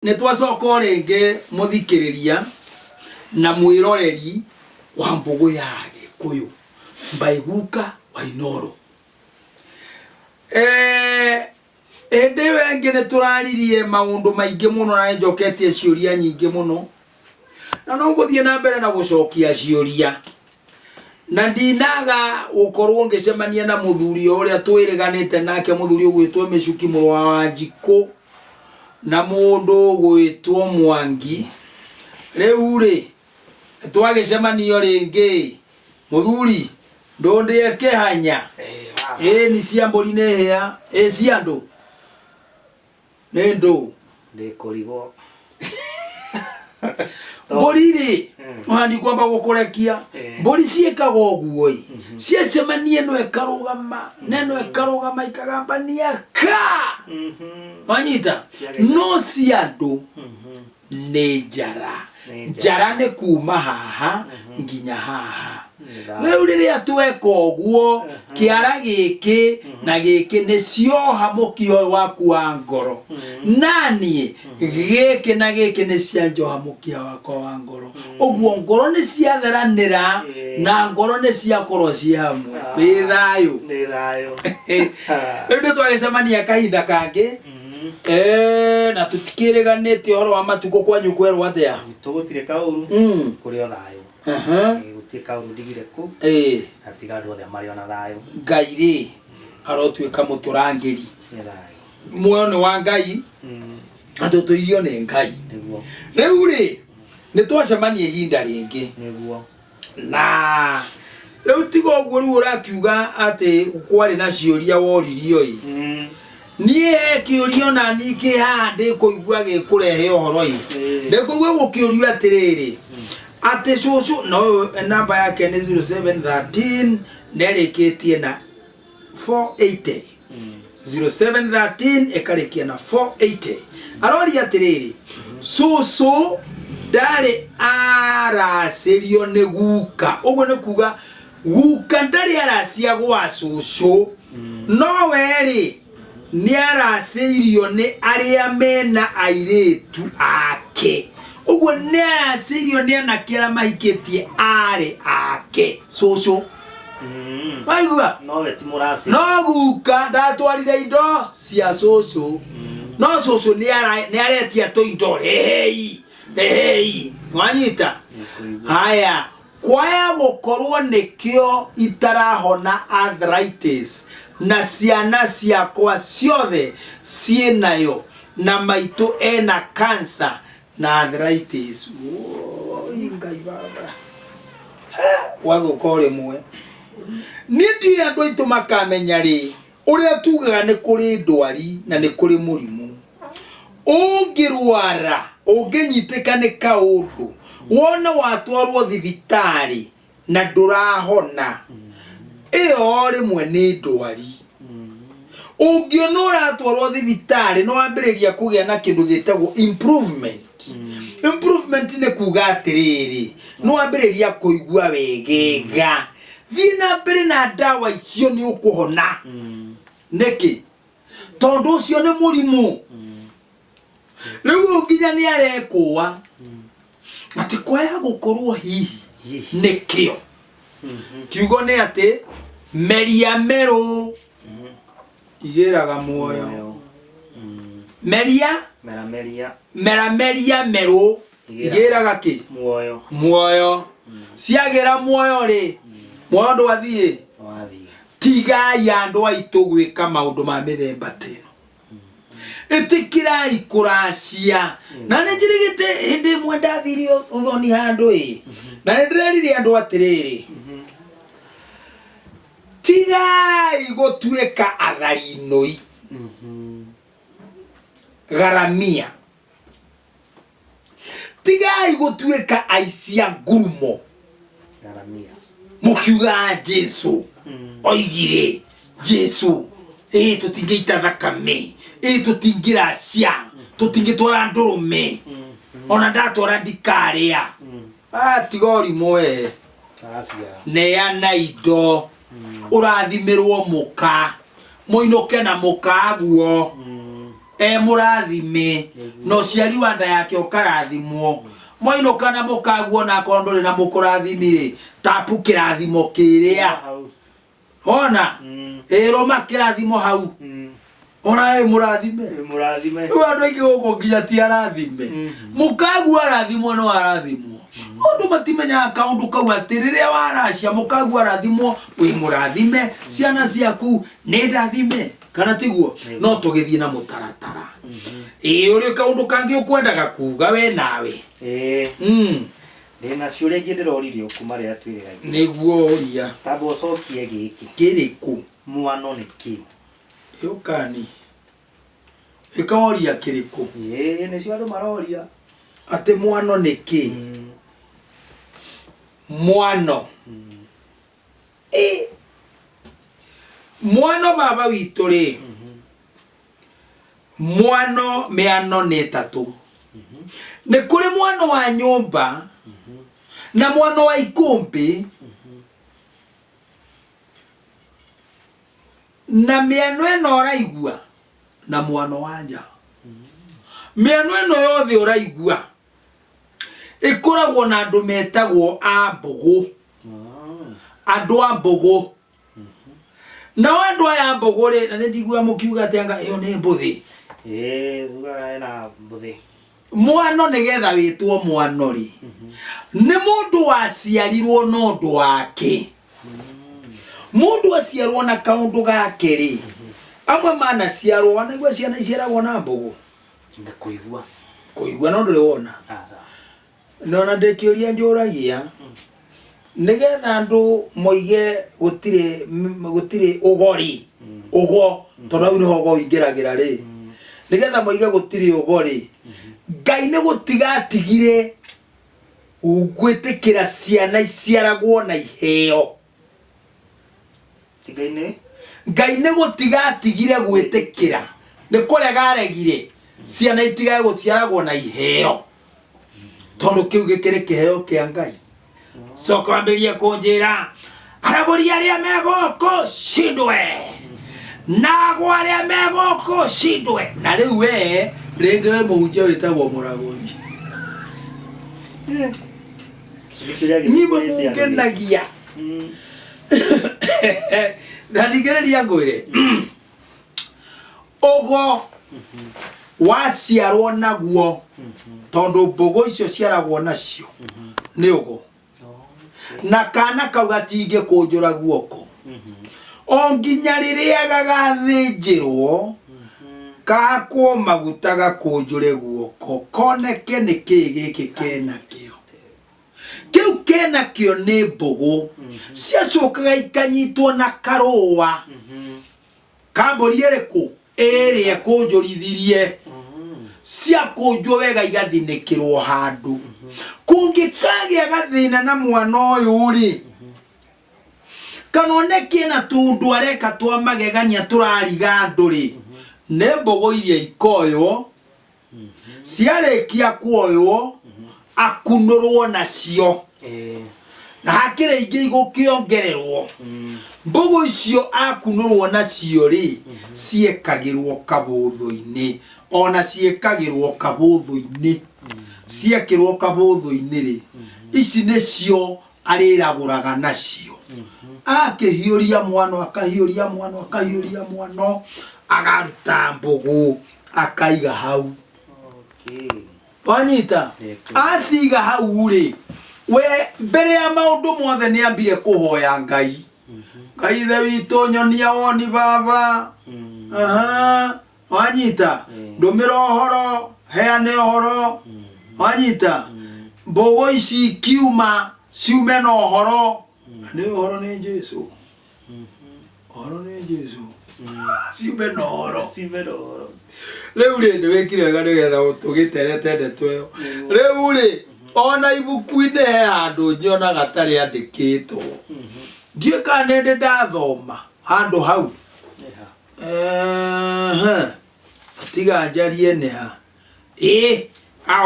Nitwacoka ringi muthikiriria na mwiroreri wa mbugu ya Gikuyu Mbaiguka Wainoro. Ende wengi nituraririe maundu maingi muno na njoketie ciuria nyingi muno, na no nguthie na mbere na gucokia ciuria, na ndinaga gukorwo ngicemania na muthuri uria twiriganite nake, muthuri ugwitwo Micuki Murwa wa Wanjiku na mundu gwitwo Mwangi. Riu ri twagicemania ringi muthuri ndondie kihanya ni cia mburi ni hia cia andu ni ndu ndikurigo mburi ri handi kwamba gukurekia mburi ciekaga uguo ciacemanie no ekarugama neno ekarugama ikagambania ka wanyita no cia andu ni njara njara ni kuma haha nginya haha. Riu riria tweka uguo kiara giki na giki ni cioha mukio waku wa ngoro, nani giki na giki ni cia njoha mukio wakwa wa ngoro. Uguo ngoro ni cia theranira na ngoro ni cia korwo cia hamwe. Wi thayu ni thayu. Riu twagicemania kahinda kangi na tutikiriganite horo wa matuko kwanyu kwerwo atia tugutire kauru kuri o thayu gutie kauru ndigire ku atiga andu othe mari ona thayu. Ngai ri arotwika muturangiri ni thayu, muoyo ni wa Ngai andu tuirio ni Ngai. niguo Riu ri nitwacemania ihinda ringi niguo na riu tiga uguo riu urakiuga ati kwari na ciuria woririo nie kiurio na niki ha ndikuigua gikurehe uhoro ndikuigua gukiurio atiriri ati cucu no namba yake ni 0713 nerikitie na 480 0713 ekarikia na 480 arori atiriri cucu ndari aracirio ni guka. Uguo ni kuga guka ndari aracia gwa cucu no weri ni aracirio ni aria mena airitu ake. Uguo ni aracirio ni anakira mahikitie ari ake cucu waigua no we timurasi no guka ndatwarire indo cia cucu no cucu ni aretia to indo hei wanyita haya kwaya gukorwo nikio itarahona arthritis na ciana ciakwa ciothe cienayo na maitu ena cancer na arthritis. Ngai baba wathuka rimwe ni ndi andu aitu makamenya ri uria tugaga ni kuri ndwari na ni kuri murimu. Ungirwara unginyitika ni kaundu wona watwarwo thibitari na ndurahona iyo rimwe ni ndwari. Ungiona uratwarwo thibitari no wambiriria kugia na kindu gitagwo improvement. Improvement ni kuga atiriri no wambiriria kuigua wegega thii na mbere na dawa icio ni ukuhona niki tondu ucio ni murimu. Riu nginya ni arekuwa ati kwaya gukorwo hihi nikio kiugo ni ati meria meru igiraga muoyo meria meru igiraga ki muoyo ciagira muoyo ri muoyo ndwathie tiga ya andu aitu gwika maundu ma mithemba tino itikirai kuracia na ninjirigite hindi imwe ndathirio uthoni handu na ndirerire andu atiriri tigai gutwika athari noi garamia tigai gutwika aicia ngurumo garamia mukiuga Jesu oigire Jesu tutingeita thakame tutingiracia tutingitwara ndurume ona ndatwara ndikaria tigori moe neana indo urathimirwo muka muinoke na muka guo murathime no ciari wa nda yake ukarathimwo moino kana mukaguo na kondole na mukurathimire tapu kirathimo kiria ona roma kirathimo hau ona murathime andu aingi guko nginya ti arathime mukaguo arathimwo no arathimwo undu matimenya kaundu kau atiriria waracia mukaguo arathimwo wi murathime ciana ciaku ni ndathime kana tiguo no tugithie na mutaratara uri kaundu kangi ukwendaga kuga we nawe ndina ciuria ingi ndiroririo kuma ria twiriga niguo uria tabo cokie giki kiriku mwano ni ki yukani ikaoria kiriku ni cio andu maroria ate mwano ni ki mwano mwano baba witu ri mwano meano ni tatu ni kuri mwano wa nyumba na mwano wa ikumbi na meano eno oraigua na mwano wa nja meano eno yothe oraigua ikoragwo na andu metagwo a mbogo andu a mbogo na andu aya mbogo ri na ndigua mukiuga atanga iyo ni mbuthi thuga na mbuthi mwano nigetha witwo mwano ri ni mundu waciarirwo no ndu wake mundu aciarwo na kaundu gake ri amwe mana ciarwo wanaigua ciana iciaragwo na mbogo kuigua no nduri wona nona ndekiuria njuragia nigetha andu moige gutire ugori ugo tondu ni hogo ingiragira ri nigetha moige gutire ugori Ngai ni gutigatigire ugwitikira ciana iciaragwo na iheo Ngai ni gutigatigire gwitikira ni kurega aregire ciana itigae guciaragwo na iheo tondu kiu gikiri kiheo kia Ngai soko ambirie kunjira araguri aria megoko shindwe nago aria megoko shindwe na riu we ringi we muhunjia witagwo muraguri nyimbo mukenagia na ndigiriria ngwire ogo waciarwo naguo tondu mbogo icio ciaragwo nacio ni ugo na kana kau gatingi kunjura guoko o nginya riria gagathinjirwo kakwo maguta gakunjure guoko koneke ni ki giki kenakio kiu kenakio ni mbogo ciacokaga ikanyitwo na karua kamburi eriku eri ekunjurithirie ciakunjwo wega igathinikirwo handu kungikagia gathina na mwana uyu ri kanoneke na tundu areka twa magegania turariga andu ri ne mbogo iria ikoywo ciarekia kuoywo akunurwo nacio na hakire ingi igukiongererwo mbogo icio akunurwo nacio ri ciekagirwo kabuthu-ini ona ciekagirwo kabuthu-ini ciekirwo kabuthu-ini ri ici nicio ariraguraga nacio akihiuria mwano akahiuria mwano akahiuria mwano agaruta mbogo akaiga hau wanyita asiga hau ri we mbere ya maundu mothe ni ambire kuhoya Ngai Ngai the witu nyonia woni baba wanyita ndumira uhoro heane uhoro wanyita mbogo ici kiuma ciume na uhoro ni uhoro ni Jesu uhoro ni Jesu ciume na uhoro riu ri ndi wikire wega nigetha tugiterete ndeto iyo riu ri ona ibuku-ini he handu njiona gatari andikitwo ndiu kana ndi ndathoma handu hau tiga njarie ni ha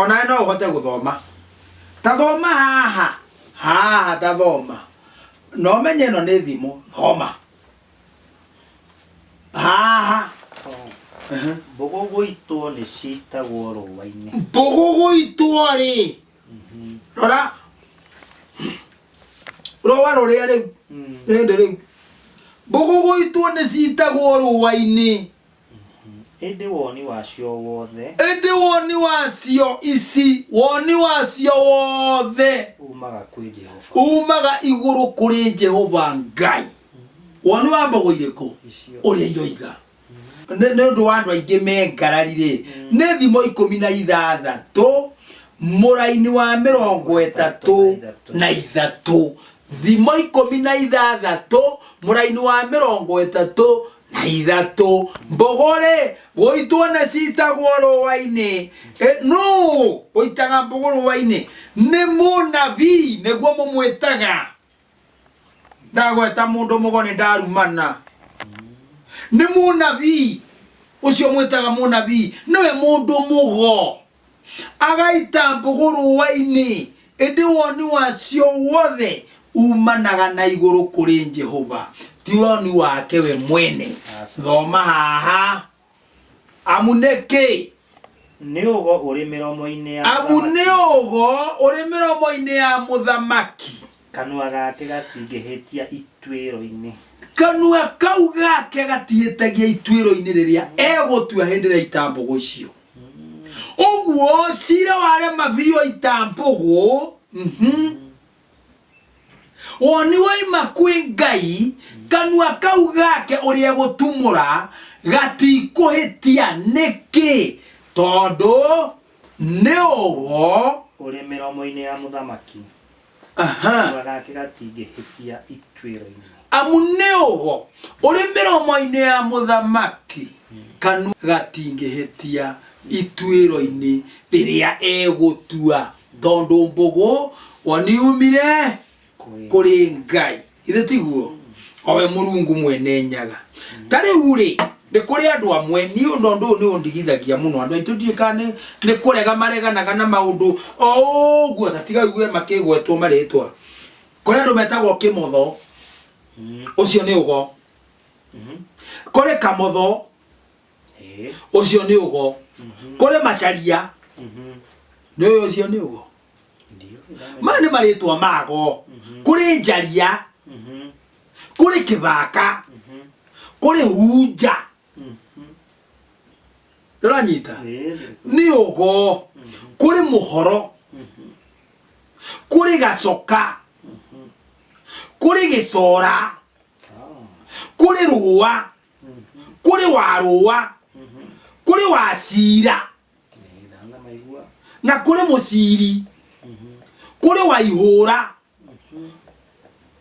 ona no uhote guthoma tathoma haha tathoma no menye no ni thimo thoma haha Mbogogo itwo nĩ citagwo rũũa-inĩ. Mbogogo itwo rĩ. Rora. Rũũa rũrĩa rĩu. Hĩndĩ rĩu. Mbogogo itwo nĩ citagwo rũũa-inĩ. Ĩndĩ woni wacio wothe. Ĩndĩ woni wacio ici. Woni wacio wothe. Umaga kwĩ Jehova. Umaga igũrũ kũrĩ Jehova Ngai. Woni wa mbogo irĩkũ? Ũrĩa iroiga. Nĩ ũndũ wa andũ aingĩ mengarari rĩ. Nĩ thimo 16 mũraini wa 33. Thimo 16 mũraini wa 33. Mbogo rĩ gũitwo nĩ citagwo rũũa-inĩ. No gũitaga mbogo rũũa-inĩ nĩ mũnabii nĩguo mũmwĩtaga. Ndagweta mũndũ mũgo nĩ ndarumana. Nĩ mũnabii ũcio mwĩtaga mũnabii nĩwe mũndũ mũgo agaita mbogo rũũa-inĩ. Ĩndĩ woni wacio wothe umanaga na igũrũ kũrĩ Jehova, ti woni wake we mwene. Thoma haha. Amu nĩkĩ? Nĩ ũgo ũrĩ mĩromo-inĩ ya Amu nĩ ũgo ũrĩ mĩromo-inĩ ya mũthamaki. Kanua gake gatingĩhĩtia ituĩro-inĩ. Kanua kau gake gatihĩtagia ituĩro-inĩ rĩrĩa egũtua hĩndĩ ĩrĩa aita mbogo icio. Ũguo cira warema biũ aita mbogo. Woni waima kwĩ Ngai, kanua kau gake ũrĩa egũtumũra gatikũhĩtia. Nĩkĩ? Tondũ nĩ ũgo ũrĩ mĩromo-inĩ ya mũthamaki. Kanua gake gatingĩhĩtia ituĩro-inĩ. Amu nĩ ũgo ũrĩ mĩromo-inĩ ya mũthamaki, kanua gatingĩhĩtia ituĩro-inĩ rĩrĩa egũtua. Tondũ mbogo woni umire kũrĩ Ngai. Ithe tiguo? Owe Mũrungu mwene nyaga. Ta rĩu rĩ nĩ kũrĩ andũ amwe niĩ ũndũ ũyũ nĩ ũndigithagia mũno. Andũ aitũ ndiĩka nĩ kũrega mareganaga na maũndũ o ũguo tatigaigwe makĩgwetwo marĩtwa. Kũrĩ andũ metagwo Kĩmotho. Ũcio nĩ ũgo. Kũrĩ Kamotho. Ũcio nĩ ũgo. Kũrĩ Macharia. Nĩ ũcio nĩ ũgo. Ma nĩ marĩtwa mago. Kũrĩ Njaria. Kũrĩ Kĩbaka. Kũrĩ Hunja. Ndũranyita? Nĩ ũgo. Kũrĩ Mũhoro. Kũrĩ Gacoka. Kũrĩ Gĩcora. Kũrĩ Rũũa. Kũrĩ Warũa. Kũrĩ Wacira. Na kũrĩ Mũciri. Kũrĩ Waihũra.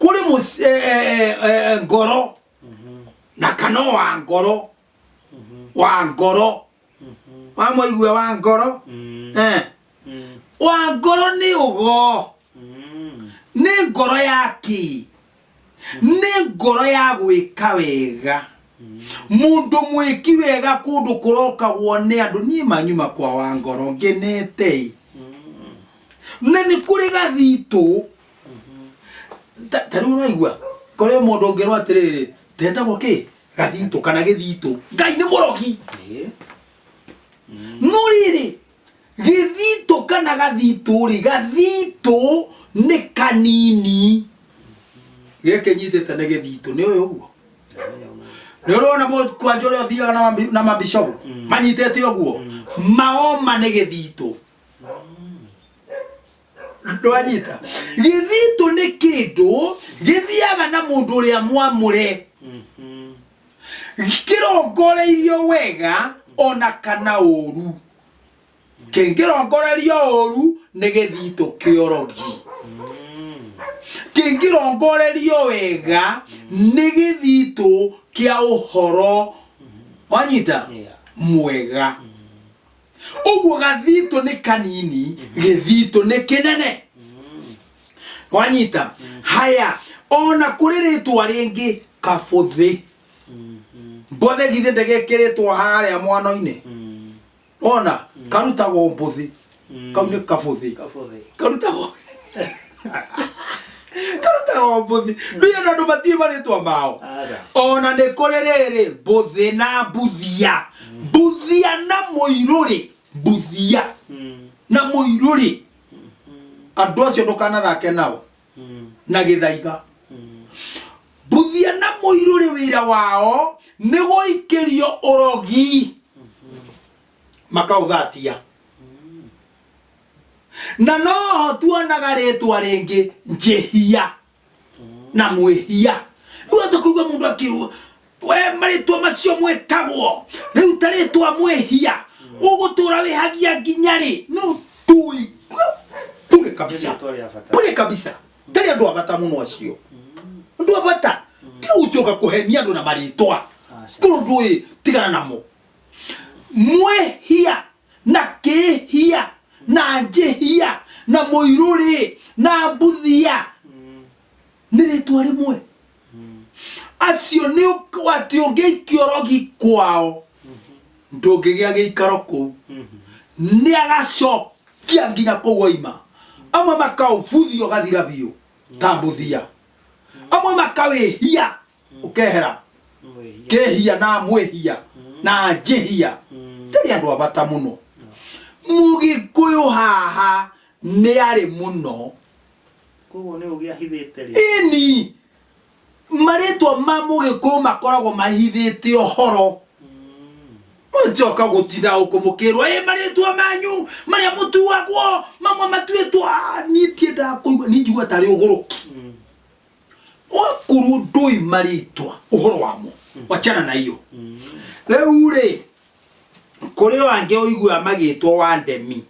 Kũrĩ Ngoro. Na kana wa Ngoro. Wa Ngoro. Wa mũigwe wa Ngoro. Wa Ngoro nĩ ũgo. Nĩ ngoro yaki. Nĩ ngoro ya gwĩka wega. Mũndũ mwĩki wega kũndũ kũrokagwo nĩ andũ. Niĩ manyuma kwa wa Ngoro ngenete. Na nĩ kũrĩ Gathitũ. Ta rĩu ũraigua kũrĩ mũndũ ũngĩrwo atĩrĩrĩ ndetagwo kĩ? Gathitũ kana Gĩthitũ. Ngai nĩ mũrogi. No rĩrĩ Gĩthitũ kana Gathitũ rĩ, Gathitũ nĩ kanini. Gĩkĩ nyitĩte nĩ Gĩthitũ. Nĩ ũyũ ũguo. Nĩ ũrona mũkwanjũ ũrĩa ũthiaga na mabishopu manyitĩte ũguo. Maoma nĩ Gĩthitũ. Ndwanyita? Gĩthitũ nĩ kĩndũ gĩthiaga na mũndũ ũrĩa mwamũre. Kĩrongoreirio wega ona kana ũru. Kĩngĩrongorerio ũru nĩ Gĩthitũ kĩorogi. Kĩngĩrongorerio wega nĩ Gĩthitũ kĩa ũhoro. Wanyita? Mwega. Ũguo Gathitũ nĩ kanini, Gĩthitũ nĩ kĩnene. Wanyita? Haya, ona kũrĩ rĩtwa rĩngĩ Kabũthĩ. Mbũthĩ githĩ ndĩgĩkĩrĩtwo harĩa mwano-inĩ. Ona karutagwo mbũthĩ. Kau nĩ Kabũthĩ. Karutagwo. Karutagwo mbũthĩ. Ndio andũ matirĩ marĩtwa mao. Ona nĩ kũrĩ rĩrĩ mbũthĩ na mbuthia. buthia na muiruri buthia na muiruri andu acio ndukana thake nao na githaiga buthia na muiruri wira wao ni guikirio urogi makauthatia na no tuonaga ritwa ringi njihia na mwihia uta kuigua mundu akirwo we maritwa macio mwetagwo riu taritwa mwihia ugutura wihagia nginyari no tui pure kabisa tari andu abata muno acio andu abata ti ucoka kuhenia andu na maritwa kuru ndui tigana namo mwihia na kihia na njihia na muiruri na buthia ni ritwa rimwe acio ni wati ungikiorogi kwao ndungigia giikaro kuu ni agacokia nginya kugoima amwe makaubuthio gathira biu tambuthia amwe makawihia ukehera kehia na mwihia na njihia tari andu abata muno Mugikuyu haha ni ari muno kugo ni ugia hithite ri ini maritwa ma Mugikuyu makoragwo mahithite ohoro mucoka gutinda ukumukirwa maritwa manyu maria mutuagwo mamwe matuitwa nitie ndakuigwa ninjigwa tari uguruki okuru ndui maritwa uhoro wamo wachana na iyo riu ri kuri wange oigua magitwo wa ndemi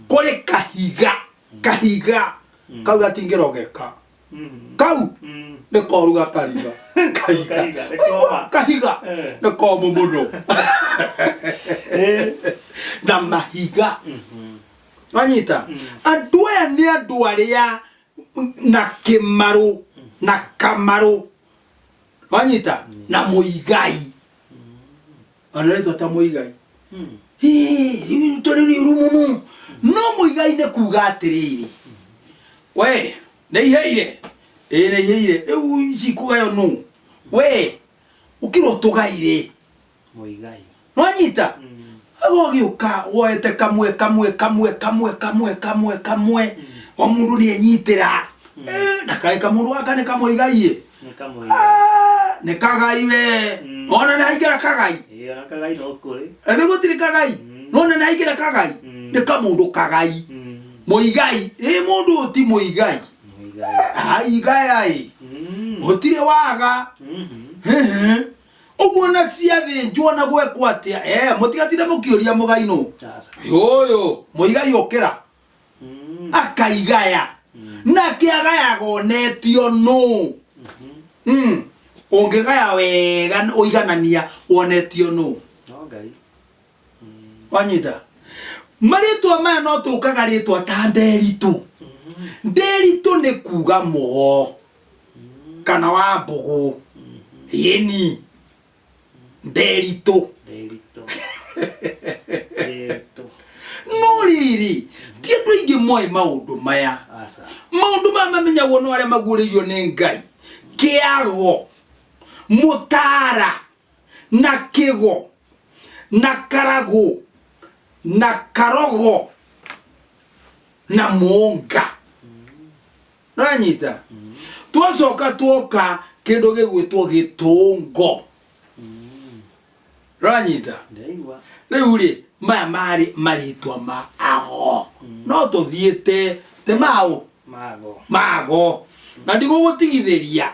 kuri kahiga kau gatingirogeka kau ne koruga kariga kahiga ne komo muno na mahiga anyita andu aya ni andu aria na kimaru na kamaru anyita na muigai anaretwa ta muigai riu tori rumuno no muigai ne kuga atiriri we ne iheire riu ici kugayo no we ukiro tugaire muigai nwanyita ago giuka woete kamwe o mundu ni enyitira na kai kamundu aka ne kamuigai ne kagai we ona na igira kagai ona kagai no kuri ebe gutiri kagai nona na igira kagai ne kamundu kagai muigai mundu ti muigai igai utire waga uguo na ciathinjwo na gwekwo atia mutigatire mukiuria mugai no yoyo muigai okira akaigaya na kiagaya gonetio no ongegaya wega oiganania wonetio no ngai wanyita maritwa maya no tukaga ritwa ta nderitu nderitu ni kuga mugo kana wa mbugu yeni nderitu no riri ti andu aingi moi maundu maya maundu maya mamenyagwo no aria maguririo ni Ngai kiago mutara na kigo na karago na karogo na monga nanyita twacoka twoka kindu gigwitwo gitungo ranyita riu ri maya mari maritwa ma ago no tuthiite te mago na ndigo gutigithiria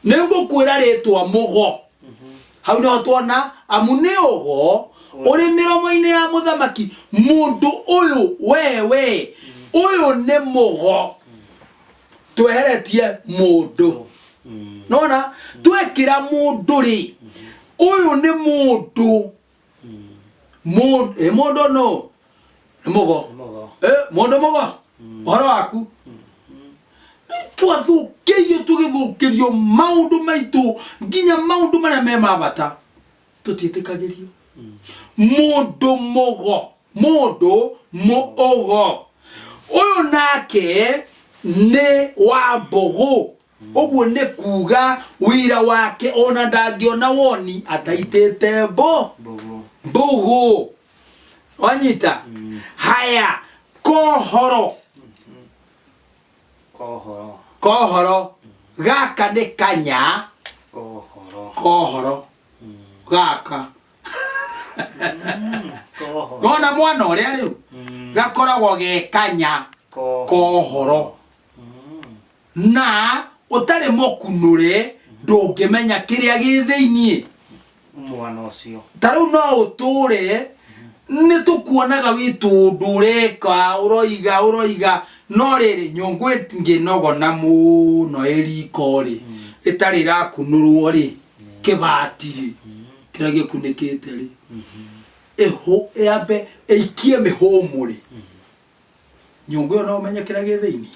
ningukwira ritwa mugo hau no tuona amune ogo uri miromo-ini ya muthamaki mundu uyu wewe uyu ni mugo tweheretie mundu nona twekira mundu ri uyu ni mundu mundu no ni mugo mundu mugo horo waku twathukirio tugithukirio maundu maitu nginya maundu maria me mabata tutitikagirio mundu mugo mundu muogo uyu nake ni wa mbugu uguo ni kuga wira wake ona ndangiona woni ataitete mbugu wanyita haya kohoro kohoro gaka ni kanya kohoro gaka gona mwana uria riu gakoragwo ge kanya kohoro na utari mokunure ndungimenya kiria gi thiini mwana ucio taru no uture ni tukuonaga witu ndureka uroiga no riri nyungu nginogona muno iriko ri itari rakunurwo ri kibati ri kira gikunikite ri eho yabe eikie mihomu ri nyungu no menya kira gi thiini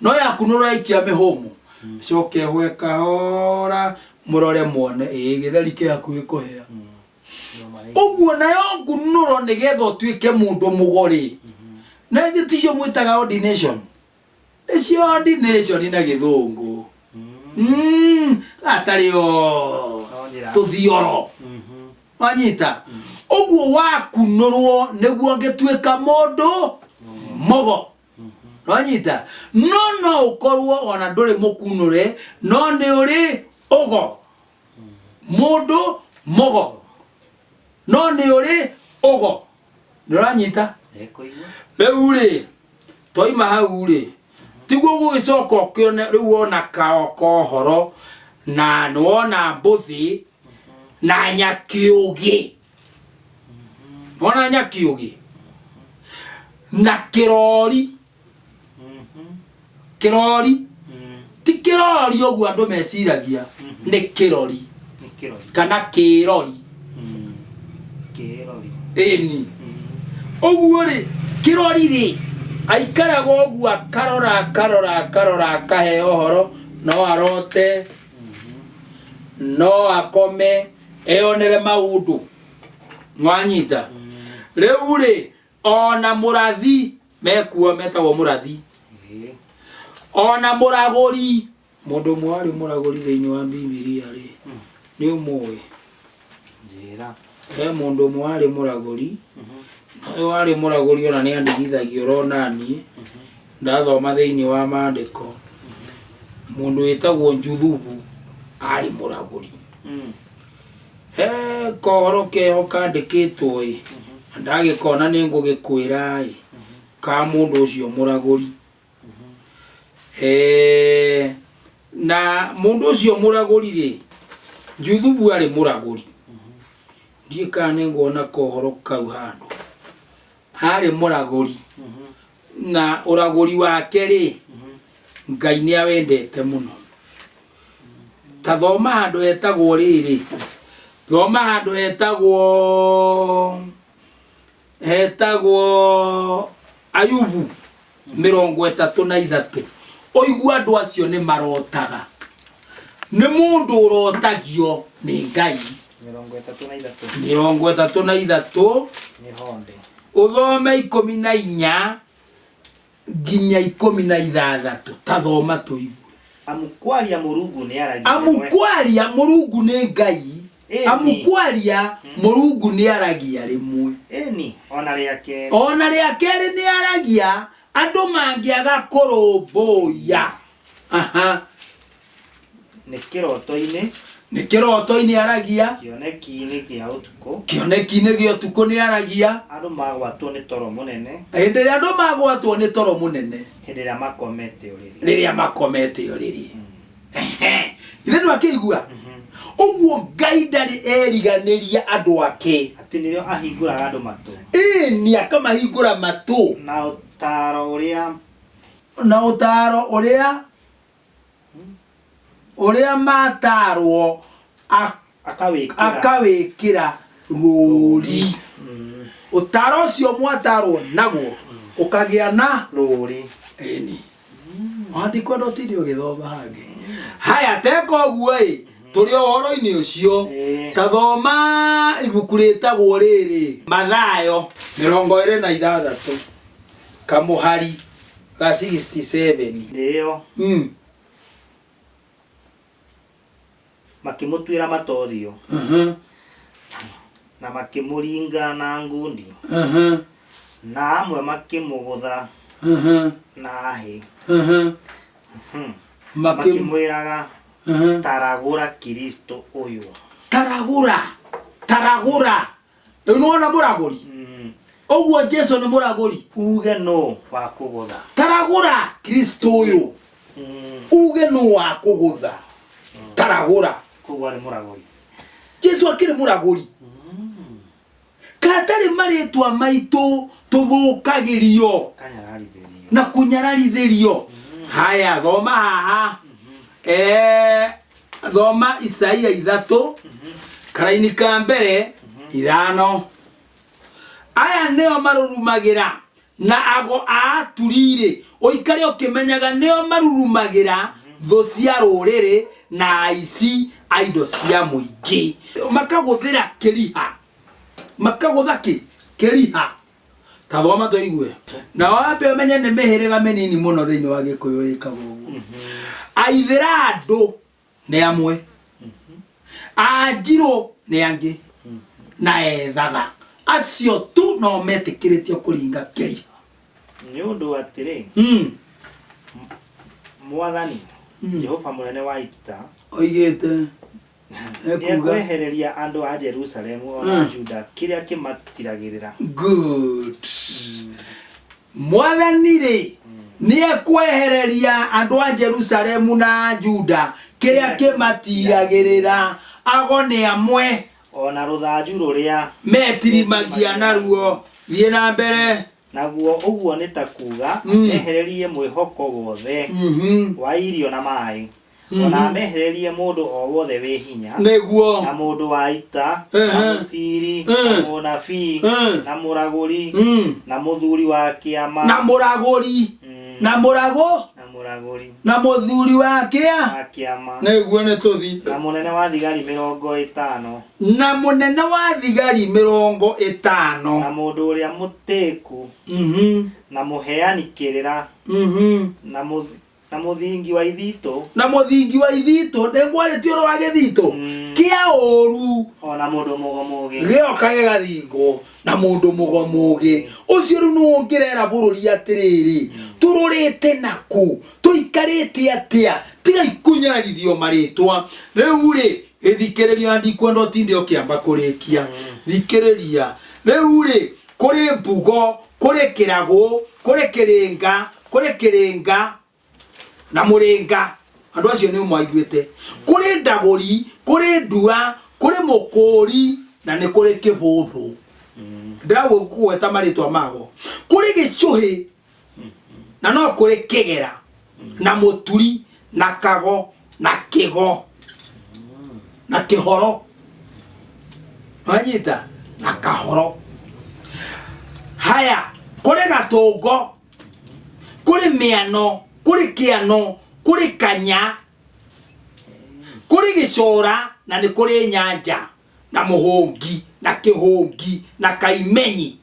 no yakunurwo eikia mihomu coke hweka hora murore muone githeri ke hakuhi kuhea uguo nayo ngunuro nigetha tuike mundu mugori na thitisho mwitaga ordination icio ordination ina githungu atari o tuthioro wanyita uguo wakunurwo niguo ngituika mundu mugo wanyita no ukorwo ona nduri mukunure no ni uri ugo mundu mugo no ni uri ugo nuranyita riu ri toima hau ri tiguo gugicoka ukione riu wona kohoro na nuona mbuthi na nyakiugi wona nyakiugi na kirori ti kirori oguo andu meciragia ni kirori kana kirori eni oguo ri kirori ri aikaraga oguo akarora akahe ohoro no arote no akome eonere maundu mwanyita riu ri ona murathi mekuo metagwo murathi ona muragori mundu mwari muragori thiini wa Biblia ri ni umwe njira mundu mwari muragori no wari muragori ona ni andigithagio ronani ndathoma thiini wa maandiko mundu witagwo Njuthubu ari muragori kohoro keho kandikitwo ndagikona ni ngugikwira ka mundu ucio muragori na mundu ucio muragori ri Njuthubu ari muragori ndie kana ngona kohoro kau handu ari muragori na uragori wake ri Ngai ni awendete muno ta thoma handu etagwo riri thoma handu etagwo Ayubu 33 oigua andu acio ni marotaga ni mundu urotagio ni Ngai 33 ni honde uthome 14 nginya 16 tathoma tuigue amukwaria Murungu ni aragia amukwaria Murungu ni Ngai amukwaria Murungu ni aragia rimwe eni ona ria keri ni aragia andu mangiaga kurumbuya ni kiroto-ini aragia kioneki-ini gia utuku ni aragia andu magwatwo ni toro munene hindi ria andu magwatwo ni toro munene hindi ria makomete uriri riria makomete uriri ithe ndwakiigua uguo Ngai ndari eriganiria andu ake ati nirio ahinguraga andu matu ni akamahingura matu na utaro uria matarwo akawikira ruri utaro cio mwatarwo naguo ukagia na ruri eni andiko ndotiri ugithoma hangi haya teko guo turi ohoro-ini ucio tathoma ibuku ritagwo riri Mathayo 26 kamuhari ga 67 ndio makimutwira matothio na makimuringa na ngundi na amwe makimugutha na ahi makimwiraga taragura Kristo uyu taragura unaona muraguri ogwo Jesu ni muraguri uge no wa kugutha taragura Kristo uyu uge no wa kugutha taragura kugwa ni muraguri Jesu akiri muraguri katari maritwa maitu tuthukagirio na kunyararithirio haya thoma haha thoma Isaia 3 karaini ka mbere 5 aya neo marurumagira na ago aturire oikare okimenyaga neo marurumagira tho cia ruriri na aici aido cia muingi makaguthira kiriha kiriha tathoma toigue na wambe umenye ni mihiriga menini muno thiini wa Gikuyu ikaga uguo aithira andu ni amwe Anjiro ni angi na ethaga acio tu no metikiritie kuringa kiriha ni undu atiri Mwathani Jehova munene wa ita oigite ekwehereria andu a Jerusalemu na Juda kiria kimatiragirira good Mwathani ri ni ekwehereria andu a Jerusalemu na Juda kiria kimatiragirira ago ni amwe ona ruthanju ruria metirimagia naruo thie na mbere naguo uguo ni ta kuga ehererie mwihoko wothe wa irio na mai ona mehererie mundu o wothe we hinya neguo na mundu wa ita na musiri na munabii na muraguri na muthuri wa kiama na muraguri na murago na muthuri wa kiama neguo ni tuthi na munene wa thigari 50 na munene wa thigari 50 na mundu uria mutiku na muheani kirira na muthingi wa ithito ndengwari tioro wa githito kia oru ona mundu mugomugi gioka gigathingo na mundu mugomugi ucio ru no ngirera bururi atiriri tururite naku tuikarite atia tiga ikunyarithio maritwa riu ri ithikiriria ndikwenda utinde ukiamba kurikia thikiriria riu ri kuri mbugo kuri kirago kuri kiringa na muringa andu acio ni mwaiguite kuri ndaguri kuri ndua kuri mukuri na ni kuri kibuthu ndawo kuweta maritwa mago kuri gichuhi na no kuri kigera na muturi na kago na kigo na kihoro wanyita na kahoro haya kuri gatungo kuri miano kuri kiano kuri kanya kuri gicora na ni kuri nyanja na muhungi na kihungi na kaimenyi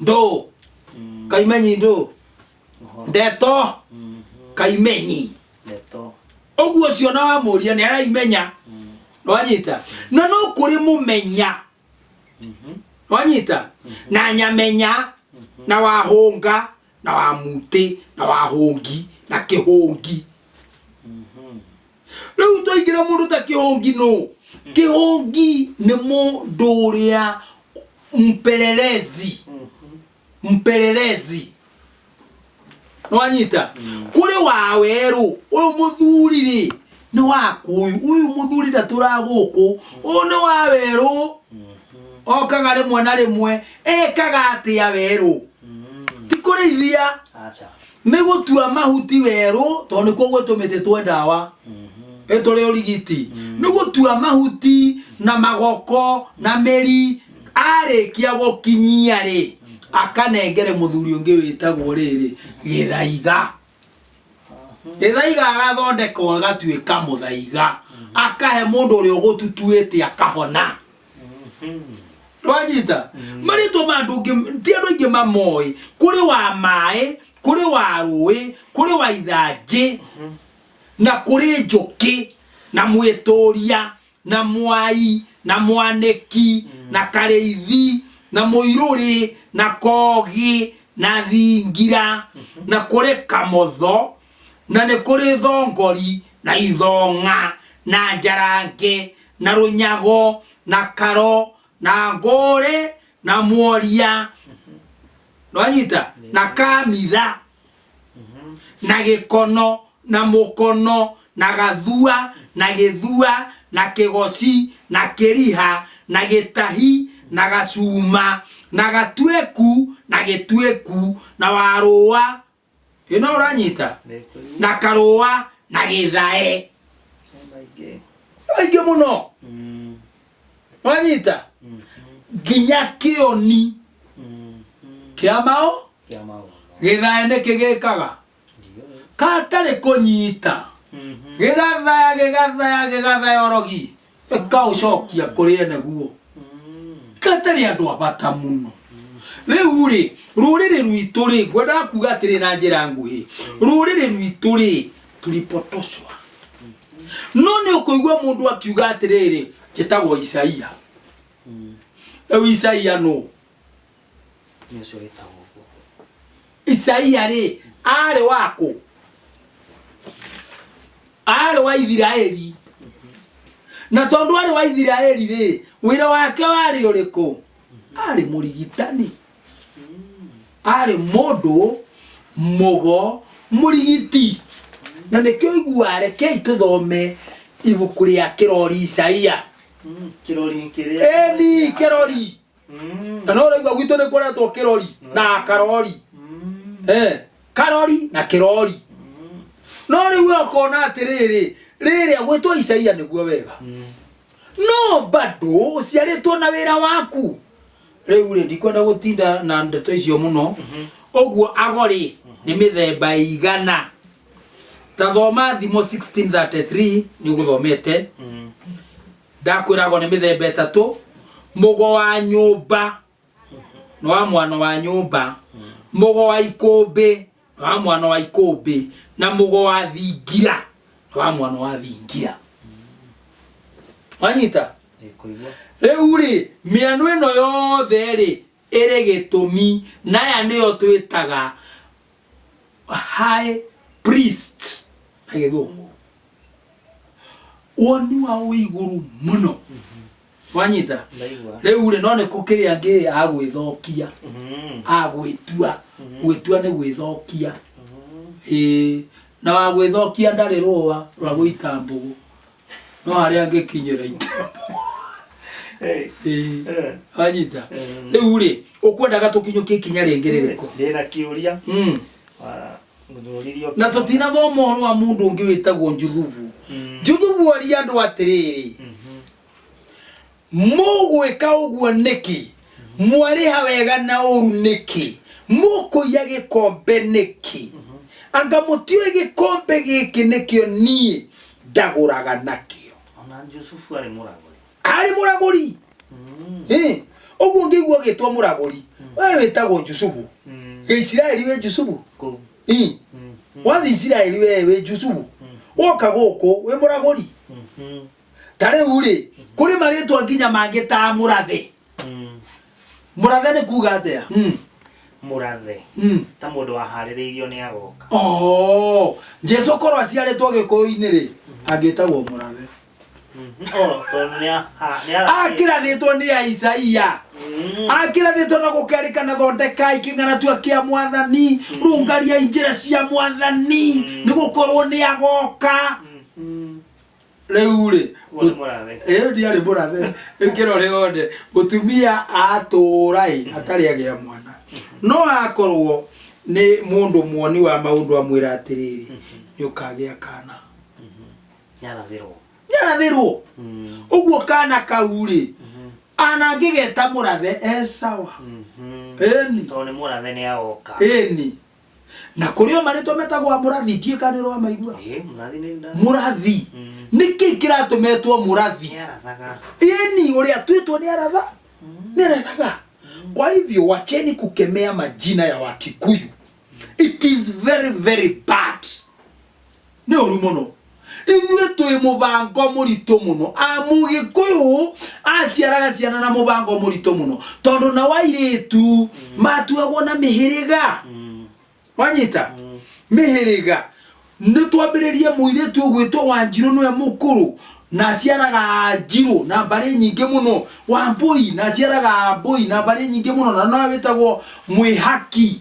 ndo kaimenyi ndo ndeto kaimenyi ndeto oguo cio na wa muria ni araimenya wanyita na no kuri mumenya wanyita na nyamenya na wahunga na wa muti na wahungi na kihungi riu toigira mundu ta kihungi no kihungi ni mundu uria mpelelezi wanyita kuri wa weru uyu muthuri ri ni waku uyu muthuri ndatura guku uyu ni wa weru okaga rimwe na rimwe ekaga atia weru tikurithia ni gutua mahuti weru to ni kwo tumite twe ndawa etore origiti ni gutua mahuti na magoko na meri arikia gukinyia ri akanengere muthuri ungi witagwo riri githaiga agathondeka agatuika muthaiga akahe mundu uri ugututuite akahona wanyita marito mandu ti andu ingi mamoi kuri wa mai kuri wa rui kuri wa ithanji na kuri njuki na mwitoria na mwai na mwaniki na kareithi na muiruri na kogi na thingira na kuri kamotho na ni kuri thongori na ithonga na njarange na runyago na karo na ngore na mworia nwanyita na kamitha na gikono na mukono na gathua na githua na kigoci na kiriha na gitahi na gacuma na gatweku na gitweku na warua ino uranyita na karua na githae aige muno wanyita ginya kioni kiamao githae ne kigekaga katare kunyita gigathaya orogi ekaucokia kuri eneguo katari andu abata muno riu ri ruriri rwitu ri gwenda kuga atiri na njira nguhi ruriri rwitu ri tulipotoshwa no ni ukuigwa mundu akiuga atiriri gitagwo Isaia Isaia no nicio gitagwo Isaia ri ari wako ari wa Israeli na tondu ari wa Israeli ri wira wake wari uriku ari murigitani ari modo mogo murigiti na nekyo iguare ke ituthome ibuku ria kirori Isaia kirori kiria ni kirori na ora igwa gwitu ni kuretwo kirori na karori karori na kirori no riu okona atiriri riri agwitwo Isaia niguo wega no bado uciaritwo na wira waku riu ri ndikwenda gutinda na ndeto icio muno oguo agori ni mithemba igana ta thoma thimo 1633 ni guthomete ndakwirago ni mithemba etatu mugo wa nyumba no wa mwana wa nyumba mugo wa ikumbi no wa mwana wa ikumbi na mugo wa thingira no wa mwana wa thingira wanyita riu ri miano ino yothe ri iri gitumi naya niyo twitaga high priest na githungu woni wa uiguru muno wanyita riu ri no ni kukiria ngi agwithokia agwitua gwitua ni gwithokia na wa gwithokia ndari roa rwa guita mbugu no ari angikinyira ite wanyita riu ri ukwendaga tukinyukie kinya ringiririko ndina kiuria na tutina thoma uhoro wa mundu ungi witagwo Njuthubu Njuthubu ari andu atiriri mugwika uguo niki mwariha wega na uru niki mukuya gikombe niki anga mutio gikombe giki nikio nie ndaguraga nakio ona Jusufu ari muraguri uguo ngigwo gitwa muraguri wewe witagwo Jusufu Israeli we Jusufu wathi Israeli we Jusufu woka guku we muraguri tare uri kuri maritwa nginya mangita murathe murathe ni kuga atia murathe ta mundu wahaririirio ni agoka Jesu korwo aciaritwo gikuyu-ini ri angitagwo murathe akirathitwo ni Isaia akirathitwo na gukerikana thondeka iking'ana tua kia mwathani rungaria injira cia mwathani ni gukorwo ni agoka riu ri ndiari murathe ikirore onde mutumia atura atari agia mwana no akorwo ni mundu muoni wa maundu amwira atiriri ni ukagia kana nyarathirwo uguo kana kauri ana ngigeta murathe sawa eni to ni murathe ni agoka eni na kurio maritwa metagwo murathi ndie kaniro amaigua murathi niki kiratumetwo murathi arathaga eni uria twitwo ni aratha ni arathaga kwa hivyo wacheni kukemea majina ya Wakikuyu. It is very very bad. Ni orumono ithuĩ twĩ mũbango mũritũ mũno. Mũgĩkũyũ aciaraga ciana na mũbango mũritũ mũno tondũ na wairĩtu matuagwo na mĩhĩrĩga. Wanyita mĩhĩrĩga. Nĩ twambĩrĩrie mũirĩtu ũgwĩtwo Wanjirũ nĩwe mũkũrũ na aciaraga Njirũ na mbarĩ nyingĩ mũno. Wambũi na aciaraga Mbũi na mbarĩ nyingĩ mũno na nowe wĩtagwo Mwĩhaki.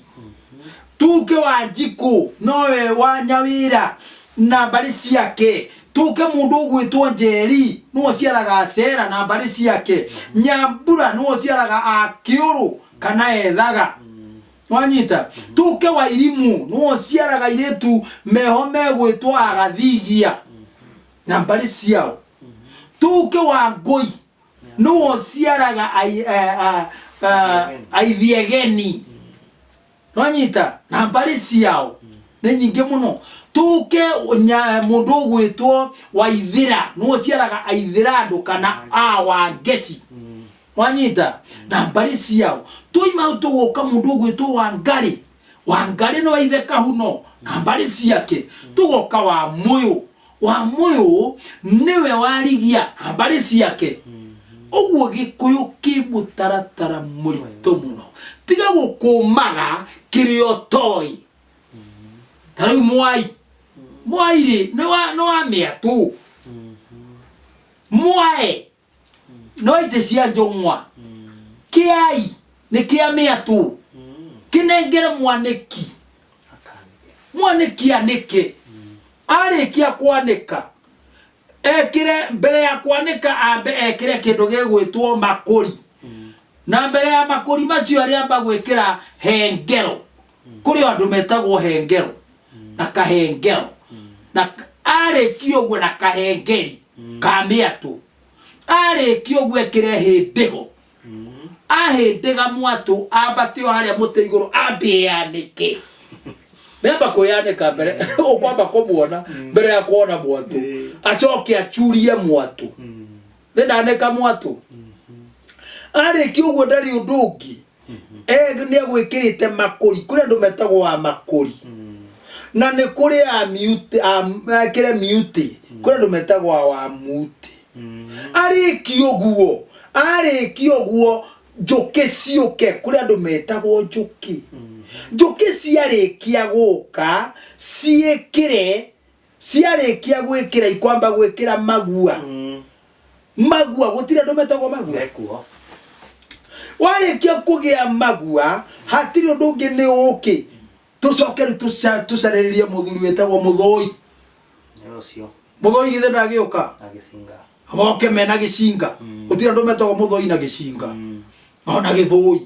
Tuke Wanjikũ nowe wa Nyawĩra na mbarĩ ciake. Tuke mũndũ ũgwĩtwo Njeri nĩwe aciaraga Cera na mbarĩ ciake. Nyambura nĩwe aciaraga Akĩũrũ kana Ethaga. Wanyita. Tuke Wairimu nĩwe aciaraga airĩtu meho megwĩtwo Agathigia na mbarĩ ciao. Tuke Wangũi nĩwe aciaraga Aithiegeni. Wanyita na mbarĩ ciao nĩ nyingĩ mũno. Tuke mũndũ ũgwĩtwo Waithĩra nĩwe aciaraga Aithĩrandũ kana Wangeci. Wanyita na mbarĩ ciao. Tuima tũgoka mũndũ ũgwĩtwo Wangarĩ. Wangarĩ no Ithe Kahuno na mbarĩ ciake. Tugoka Wamũyũ. Wamũyũ niwe Warigia na mbarĩ ciake. Ũguo Gĩkũyũ kĩ mũtaratara mũritũ mũno. Tiga gũkũmaga kĩrĩa ũtoĩ. Ta rĩu Mwai nĩ wa mĩatũ. Mwae no itĩ cia Njũng'wa. Kĩai nĩ kĩa mĩatũ. Kĩnengere Mwanĩki. Mwanĩki anĩke. Arĩkia kwanĩka ekĩre mbere ya kwanĩka ambe ekĩre kĩndũ gĩgwĩtwo makũri. Na mbere ya makũri macio arĩamba gwĩkĩra hengero. Kũrĩ andũ metagwo hengero na kahengero. Na arĩkia ũguo na kahengeri ka mĩatũ. Arĩkia ũguo ekĩre hĩndĩgo. Ahĩndĩga mwatũ ambate harĩa mũtĩ igũrũ ambe yanĩke. Nĩamba kwĩyanĩka mbere ũkwamba kũmuona mbere ya kuona mwatũ. Acoke achurie mwatũ. Ndanĩka mwatũ. Arĩkia ũguo ndarĩ ũndũ ũngĩ. Nĩ agwĩkĩrĩte makũri. Kũrĩ andũ metagwo wa makũri. Na nĩ kũrĩ ekĩre miuti. Kũrĩ andũ metagwo wa muti. Arĩkia ũguo njũkĩ ciũke. Kũrĩ andũ metagwo njũkĩ. Njũkĩ ciarĩkia gũka ciarĩkia gwĩkĩra ikwamba gwĩkĩra magua. Magua gũtirĩ andũ metagwo magua. Warĩkia kũgĩa magua hatirĩ ũndũ ũngĩ nĩ ũkĩ. Tũcoke tũcarĩrĩrie mũthuri wĩtagwo Mũthoi. Mũthoi githĩ ndagĩũka? Moke mena gĩcinga. Gũtirĩ andũ metagwo Mũthoi na gĩcinga. Ona Gĩthũi.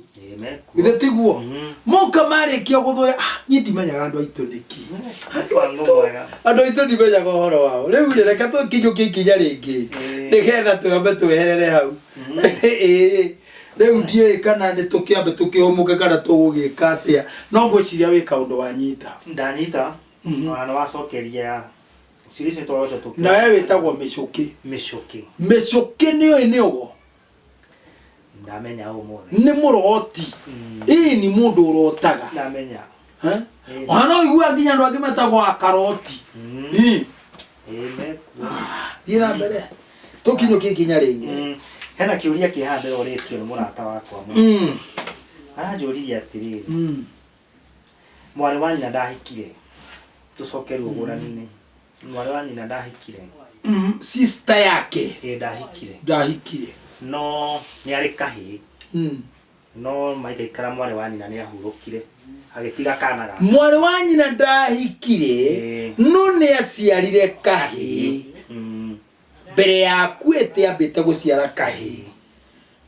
Githĩ tiguo? Moka marĩkia gũthũya. Niĩ ndimenyaga andũ aitũ nĩkĩ. Andũ aitũ ndimenyaga ũhoro wao. Rĩu reka tũkinyũkie ikinya rĩngĩ. Nĩgetha twambe tweherere hau. Rĩu ndiũĩ kana nĩ tũkĩambe tũkĩhũmũke kana tũgũgĩka atĩa. No ngwĩciria wĩ kaũndũ wanyita. Ndanyita. Na nĩ wacokeria sirice twaje tũkĩ. Na wewe wĩtagwo Mĩcũkĩ. Mĩcũkĩ nĩoĩ nĩ ũgo. Ndamenya ũmũthĩ. Nĩ mũroti. Ni mũndũ ũrotaga. Ndamenya. Wana igua nginya andũ angĩ metagwo Karoti. Thiĩ na mbere. Tũkinyũkie ikinya rĩngĩ. Hena kĩũria kĩhande ũrĩtio nĩ mũrata wakwa. Aranjũririe atĩrĩrĩ. Mwarĩ wa nyina ndahikire. Tũcoke rĩu ũgũrani-inĩ. Mwarĩ wa nyina ndahikire. Sister yake. Ndahikire. No nĩ arĩ kahĩĩ. No maikaikara mwarĩ wa nyina nĩ ahurũkire. Agĩtiga kana gake. Mwarĩ wa nyina ndahikire. No nĩ aciarire kahĩĩ. Mbere ya kuĩte ambĩte gũciara kahĩĩ.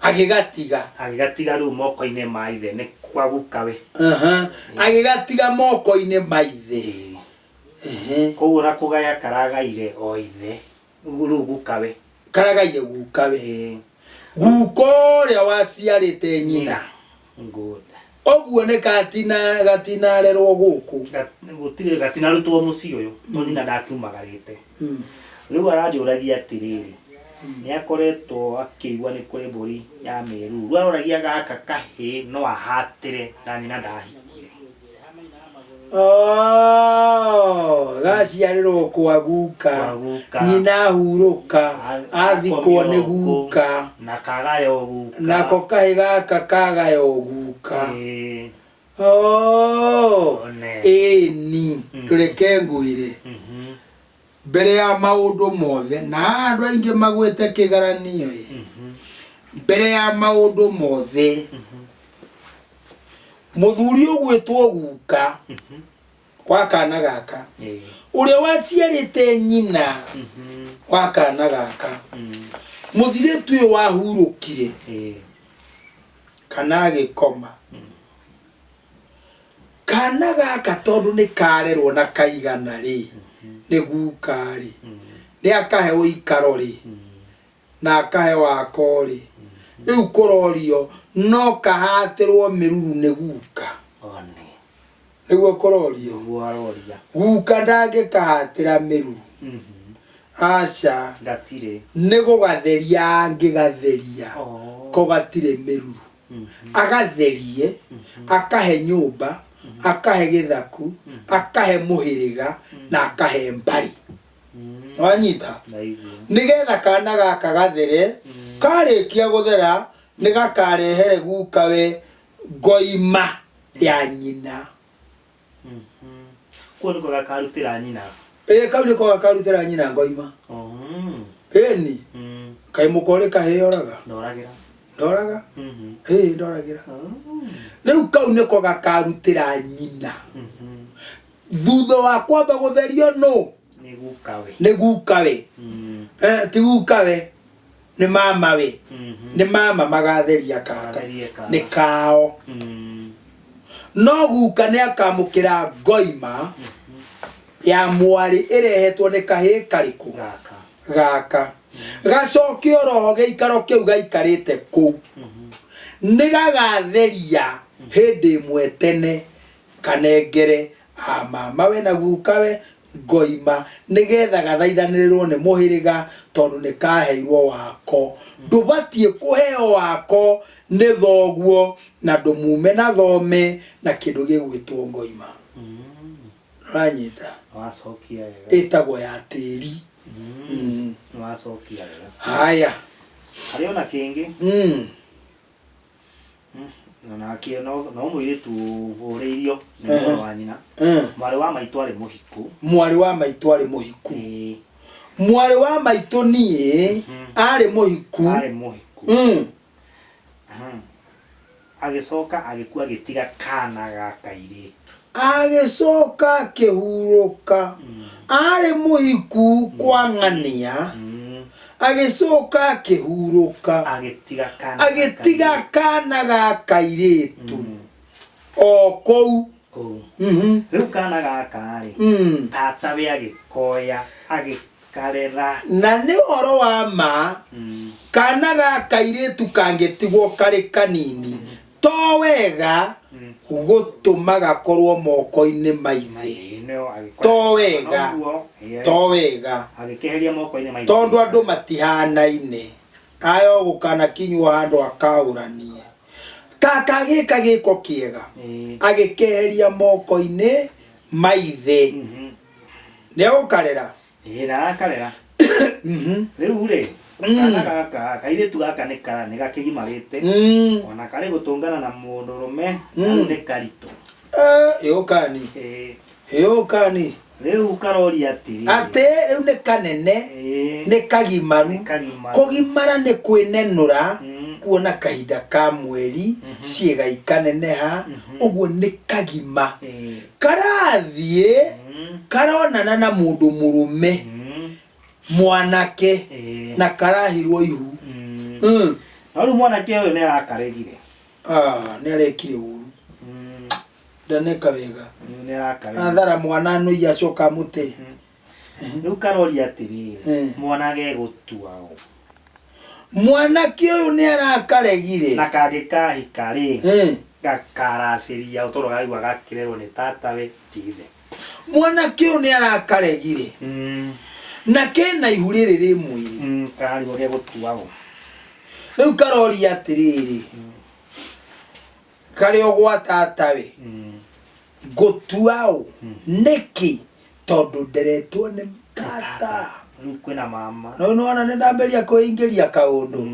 Agĩgatiga rĩu moko-inĩ ma ithe nĩ kwa gukawe. Agĩgatiga moko-inĩ ma ithe. Koguo na kũgaya karagaire o ithe. Rĩu gukawe. Karagaire gukawe. Guko ũrĩa waciarĩte nyina. Ũguo nĩ gatinarerwo gũkũ. Gũtirĩ gatinarutwo mũciĩ ũyũ. No nyina ndakiumagarĩte. Rĩu aranjũragia atĩrĩrĩ. Nĩ akoretwo akĩigua nĩ kũrĩ mbũri ya mĩruru. Rĩu aroragia gaka kahĩĩ no ahatĩre na nyina ndahikire. gaciarĩrwo kwa guka nyina huruka athikwo nĩ guka na kagayo guka nako kahĩ gaka kagayo guka ĩni reke ngwĩre mbere ya maũndũ mothe na andũ aingĩ magwĩte kĩgaranio mbere ya maũndũ mothe mũthuri ũgwĩtwo guka kwa kana gaka ũrĩa waciarĩte nyina wa kana gaka mũthirĩtu ũyũ wahurũkire kana agĩkoma kana gaka tondũ nĩ karerwo na kaigana rĩ nĩ guka rĩ nĩ akahe ũikaro rĩ na akahe wako rĩ rĩu kũrorio no kahatĩrwo mĩruru nĩ guka nĩguo kũrorio guka ndangĩkahatĩra mĩruru aca nĩ gũgatheria angĩgatheria ko gatirĩ mĩruru agatherie akahe nyũmba akahe gĩthaku akahe mũhĩrĩga na akahe mbari wanyita nĩgetha kana gaka gathere karĩkia gũthera nĩ gakarehere guka we ngoima ya nyina kuo nĩko gakarutĩra nyina kau nĩko gakarutĩra nyina ngoima ĩni kaĩ mũkore kahĩoraga ndoraga ndoragĩra rĩu kau nĩko gakarutĩra nyina thutha wa kwamba gũtherio no nĩ guka we ti guka we nĩ mama we nĩ mama magatheria kaka nĩ kao no guka nĩ akamũkĩra ngoima ya mwarĩ ĩrehetwo nĩ kahĩ karĩkũ gaka gacoke oroho gĩikaro kĩu gaikarĩte kũu nĩ gagatheria hĩndĩ ĩmwe tene kanengere mama we na guka we ngoima nĩgetha gathaithanĩrĩrwo nĩ mũhĩrĩga tondũ nĩ kaheirwo wako ndũbatiĩ kũheo wako nĩ thoguo na ndũmume na thome na kĩndũ gĩgwĩtwo ngoima ranyita ĩtagwo ya tĩri haya harĩ ona kĩngĩ nakĩo no mũirĩtu ũrĩirio nĩ mwana wa nyina mwarĩ wa maitũ arĩ mũhiku mwarĩ wa maitũ arĩ mũhiku mwarĩ wa maitũ niĩ arĩ mũhiku agĩcoka agĩkua agĩtiga kana ga kairĩtu agĩcoka akĩhurũka arĩ mũhiku kwa ng'ania agĩcoka akĩhurũka agĩtiga kana ga kairĩtu o kũu rĩu kana gaka rĩ tatawe agĩkoya agĩkarera na nĩ ũhoro wa ma kana ga kairĩtu kangĩtigwo karĩ kanini to wega gũtũma gakorwo moko-inĩ maithe to wega agĩkeheria moko-inĩ maithe tondũ andũ matihanaine ayo gũkana kinyuo handũ akaũranie kaka gĩka gĩko kĩega agĩkeheria moko-inĩ maithe nĩ gũkarera narakarera rĩu rĩ kana gaka kairĩtu gaka nĩ gakĩgimarĩte ona karĩ gũtũngana na mũndũrũme nĩ karitũ ĩũkani rĩu karoria atĩrĩ atĩ rĩu nĩ kanene nĩ kagimaru kũgimara nĩ kwĩnenũra kuona kahinda ka mweri ciĩga ikaneneha ũguo nĩ kagima karathiĩ karonana na mũndũ mũrũme mwanake na karahirwo ihu rĩu mwanake ũyũ nĩ arakaregire nĩ arekire ũru ndaneka wega athara mwana no iacoka mũte rĩu karoria atĩrĩ mwanake gũtua mwanake ũyũ nĩ arakaregire na kangĩkahika rĩ gakaracĩria ũtoro gaigua gakĩrerwo nĩ tatawe tithe mwanake ũyũ nĩ arakaregire na kena ihu rĩrĩ rĩ mwĩrĩ karigwo gĩa gũtuagwo rĩu karoria atĩrĩrĩ karĩ o gwa tatawe gũtua ũ nĩkĩ tondu nderetwo ni tata kwina mama no nona ndamberia kuingiria kaundu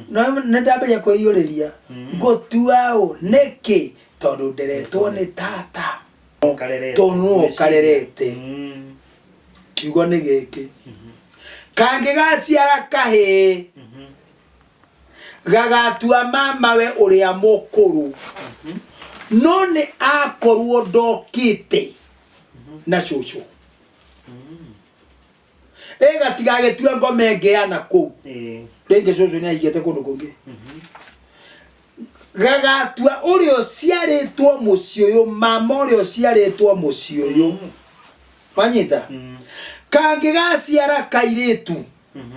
no ndamberia kuiyuriria ngotuao niki tondu nderetwo ni tata tonu karerete kiugo ni giki kangi gaciara kahi gagatua mama we uria mukuru no ni akorwo ndokite na cucu gatigagetua ngome ngeana kuu ringi cucu ni aigite kundu kungi gagatua urio ciaritwo muci uyu mama urio ciaritwo muci uyu wanyita kangi gaciara kairitu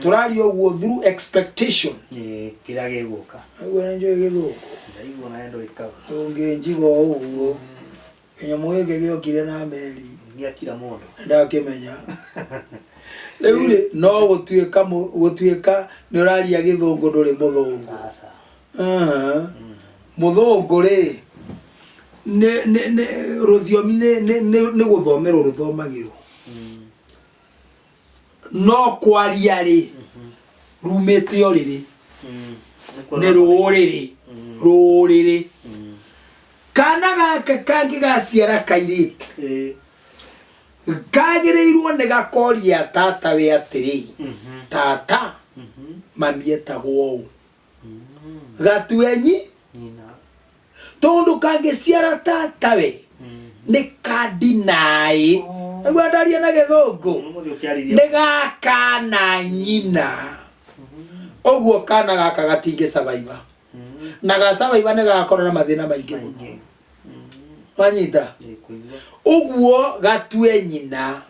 turario uguo through expectation kira giguka agwa njo githuko ndaigua naendo ikaga tunginjigo uguo nyamu gike giokire na meri ngiakira mundu ndakimenya riu no gutuika ni uraria githungu nduri muthungu muthungu ri ne ruthiomi ne guthomero ruthomagirwo no kwaria ri rumete oriri ne ruriri kana gaka kangi gaciara kairitu kagireirwo ni gakoria tata we atiri tata mami etagwo gatuenyi tondu kangiciara tata we ni kadinai agwa ndaria na githungu ni gakana nyina oguo kana gaka gatinge survivor na ga survivor ni gakora na mathina maingi muno wanyita uguo gatue nyina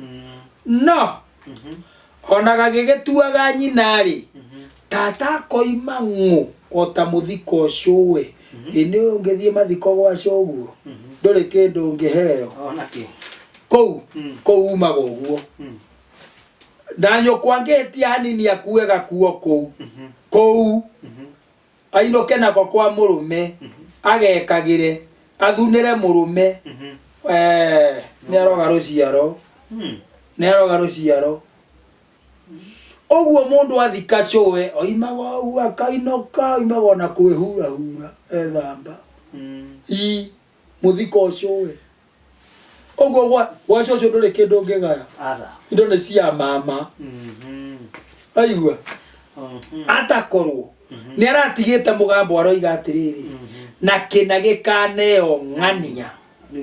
no ona gagigetuaga nyina ri tata koima ngu ota muthiko cuwe ini ungithie mathiko gwa cuguo nduri kindu ngiheo ona ki kou umaga uguo ndanyo kwangetia hanini akue gakuo kou ainoke nako kwa murume agekagire athunire murume ni aroga ruciaro oguo mundu athika cuwe oimaga uguo akainoka oimaga na kwihura ethamba muthiko cuwe oguo gwa cucu nduri kindu ngigaya indo ni cia mama aigua atakorwo ni aratigite mugambo aroiga atiriri na kina gikaneo ng'ania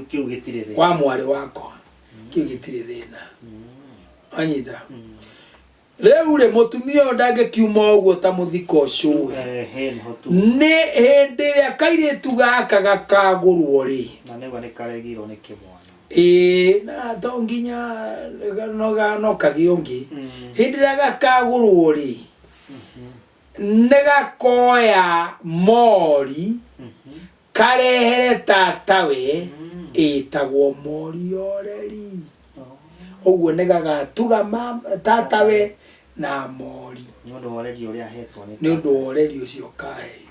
kiu gitire thina wa mwari wakwa kiu gitire thina anyita riu ri mutumia ndangikiuma uguo ta muthiko cuwe ni hindi ria kairitu gaka gakagurwo ri na negwa ni karegirwo ni kimwana na to nginya no kagiongi hindi ria gakagurwo ri negakoya mori karehere tata we etagwo mori oreri oguo negagatuga tata we na mori nundu oreri uria hetwo ni nundu oreri ucio kaheo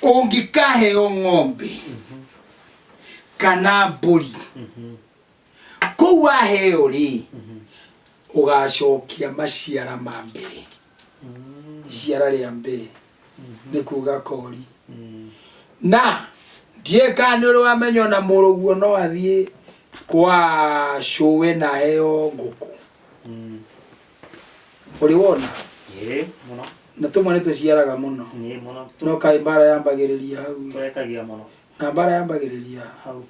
ungikaheo ng'ombe kana mburi kou aheo ri ugacokia maciara ma mbere ciara ria mbere ni kuga kori na ndieka ni uri wamenya na muruguo no athie kwa cuwe na heo nguku uri wona muno na tumwe ni tuciaraga muno no kai mbara yambagiriria hau turekagia muno na mbara yambagiriria hau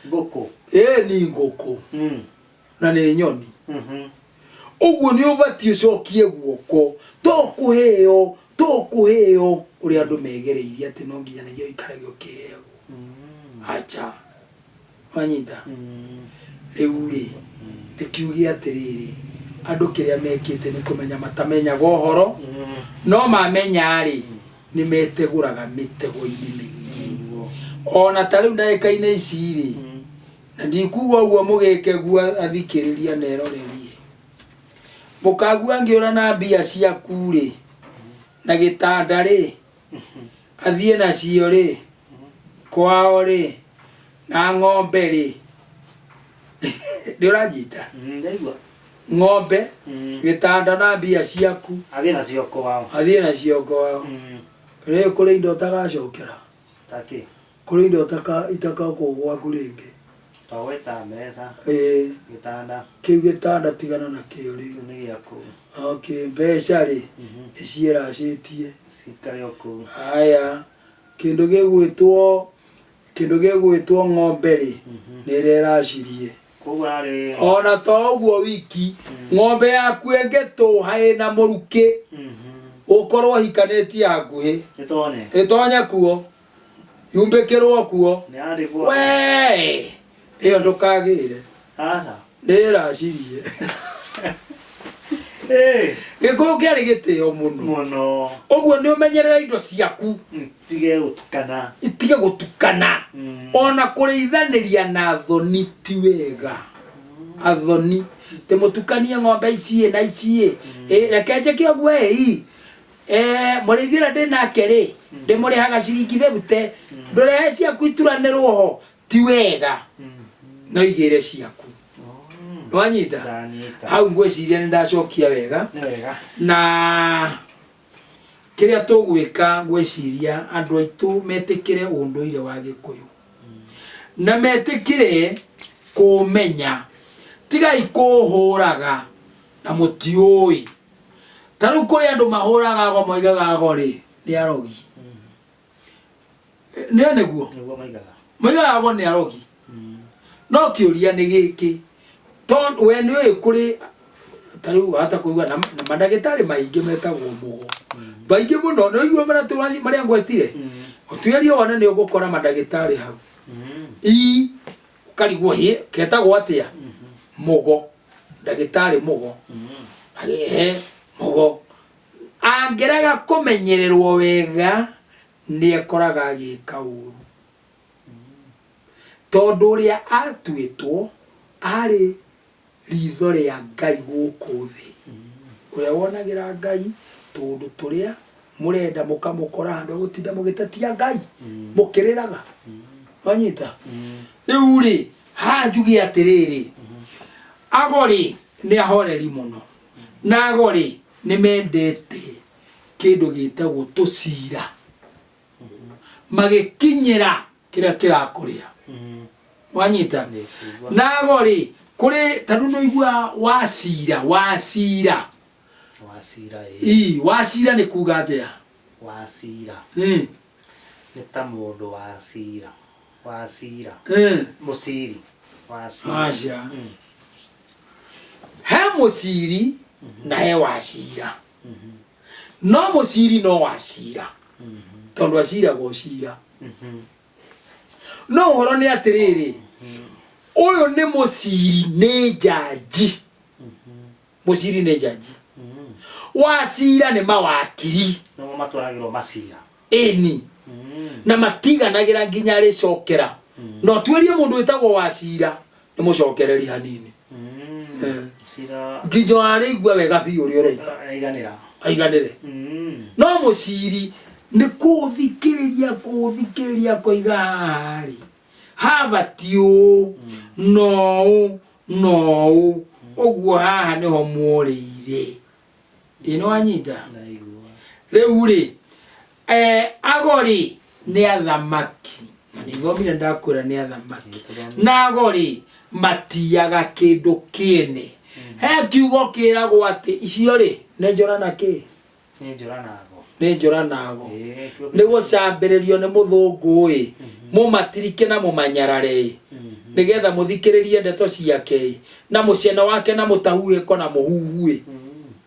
nguku ni nguku na ni nyoni uguo ni ubatie ucokie guoko tokuheo uri andu megereirie ati no nginya nigio ikaragio kiheo acha wanyita riu ri ndikiugia atiriri andu kiria mekite ni kumenya matamenya gohoro no mamenya ri ni meteguraga mitego-ini mingi ona tariu ndaika-ini ici ri na ndikuga uguo mugike gua athikiriria na erorerie mukagua ngiura na mbia ciaku ri na gitanda ri athie na cio ri kwao ri na ng'ombe ri ndiurajita ndaigua ng'ombe gitanda na mbia ciaku athie nacio kwao rä kå rä indo tagacokera taki kå rä indo itakakå gwaku rä ngä twagweta mbeca gitanda kä u gä tanda tigana na kä o rä nä gä aku mbeca rä nä ciäracä tie cikare o kå aya kä ndå gä gwä two ng'ombe rä nä rä racirie ona to uguo wiki ng'ombe yaku engätå haä na må rukä å korwo hikanä tie hakuhä itonye kuo yumbä kä rwo kuo we ä yo ndå kagä re nä racirie gä kå yå kä arä gä tä o må no å guo nä å menyerera indo ciaku itige gå tukana ona kå rä ithanä ria na thoni ti wega athoni te må tukanie ng'ombe ici na ici reke njäke å guo må rä ithiä ra ndä nake rä ndä må rä haga ciringi bä bute ndå rehe ciaku ituranä rwo ho ti wega no igä re ciaku wanyita hau ngwä ciria nä ndacokia wega na kä rä a tå gwä ka ngwä ciria andå aitå metä kä re å ndå ire wa gä kå yå na metä kä re kå menya tigai kå hå raga na må tiå ta rä u kå rä andå mahå ragago moigagago rä nä arogi nä guo moigagago nä arogi no kä å ria nä gä kä we nä å ä kå rä ta rä u hata kå igua na mandagä tarä maingä metagwo må go baingä må no nä å igua marä a ngwetire å tuäria wone nä å gå kora mandagä tarä hau å karigwo hä ketagwo atä a må go ndagä tarä må go agähe må go angä rega kå menyererwo wega nä ekoraga agä ka å ru tondå å rä a atuä two arä ritho rä a Ngai gå kå thä å rä a wonagä ra Ngai tondå tå rä a må renda må kamå kora handå gå tinda må gä tetia Ngai må kä rä raga wanyita rä u rä ha njuge atä rä rä ago rä nä ahoreri må no na ago rä nä mendete kä ndå gä tagwo tå cira magä kinyä ra kä rä a kä rakå rä a wanyita na ago rä kå rä tandå no igua wacira wacira nä kuga atä a nä ta må ndå wacira må ciri he må ciri na he wacira no må ciri no wacira tondå aciragwo cira no å horo nä atä rä rä å yå nä må ciri nä njanji må ciri nä njanji wacira nä mawakiri ĩni na matiganagä ra nginya rä cokera no tuärie må ndå wä tagwo wacira nä må cokereri hanini nginya arä igua wega biå å rä a å roika aiganä re no må ciri nä kå thikä rä ria koiga harä habatiå no å guo haha nä ho muorä ire ä no wanyita rä u rä ago rä nä athamaki na nä thomire ndakwä ra nä athamaki na ago rä matiaga kä ndå kä ne he kiugo kä ragwo atä icio rä nä njorana kä nä njoranago nä gå cambä rä rio nä må thå ngå må matirike na må manyarare nä getha må thikä rä rie ndeto ciake na må ciana wake na må tahuä ko na må huhuä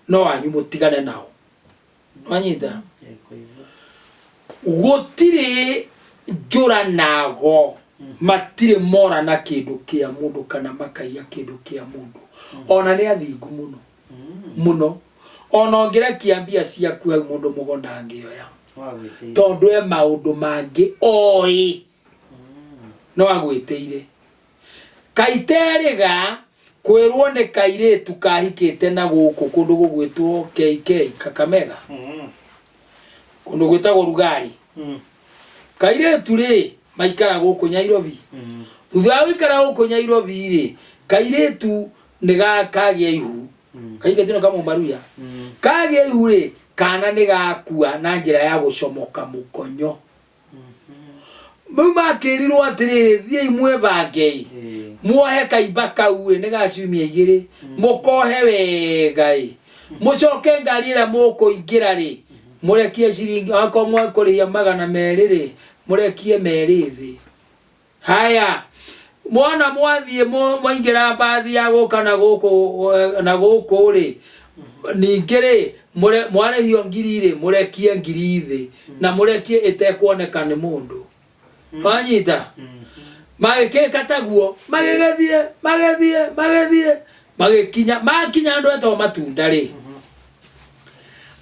no wanyu må tigane nao wanyita gũtirĩ njũranago matirĩ morana kĩndũ kĩa mũndũ kana makaiya kĩndũ kĩa mũndũ ona nĩ athingu mũno mũno ona ũngĩrekia mbia ciaku hau mũndũ mũgo ndangĩoya tondũ e maũndũ mangĩ oĩ no agwĩtĩire kaiterĩga kwĩrwo nĩ kairĩtu kahikĩte na gũkũ kũndũ gũgwĩtwo KK Kakamega kũndũ gwĩtagwo Rugari kairĩtu rĩ maikara gũkũ Nyairobi thutha wa gũikara gũkũ Nyairobi rĩ kairĩtu niga kagia ihu kaiga tino kama maruya kagia ihu ri kana nigakua na njira ya gucomoka mukonyo muma kirirwo atiriri thie imwe bange muohe kaimba kau nigacumia igiri mukohe wega mucoke ngari ira mukuingira ri murekie ciringi akomwe kurihia 200 ri murekie meri thi haya mwana mwathie moingira bathi ya gukana guku ri ningire mwarehio ngiri ri murekie ngiri thi na murekie itekwoneka ni mundu wanyita magike kataguo magethie makinya andu eto matunda ri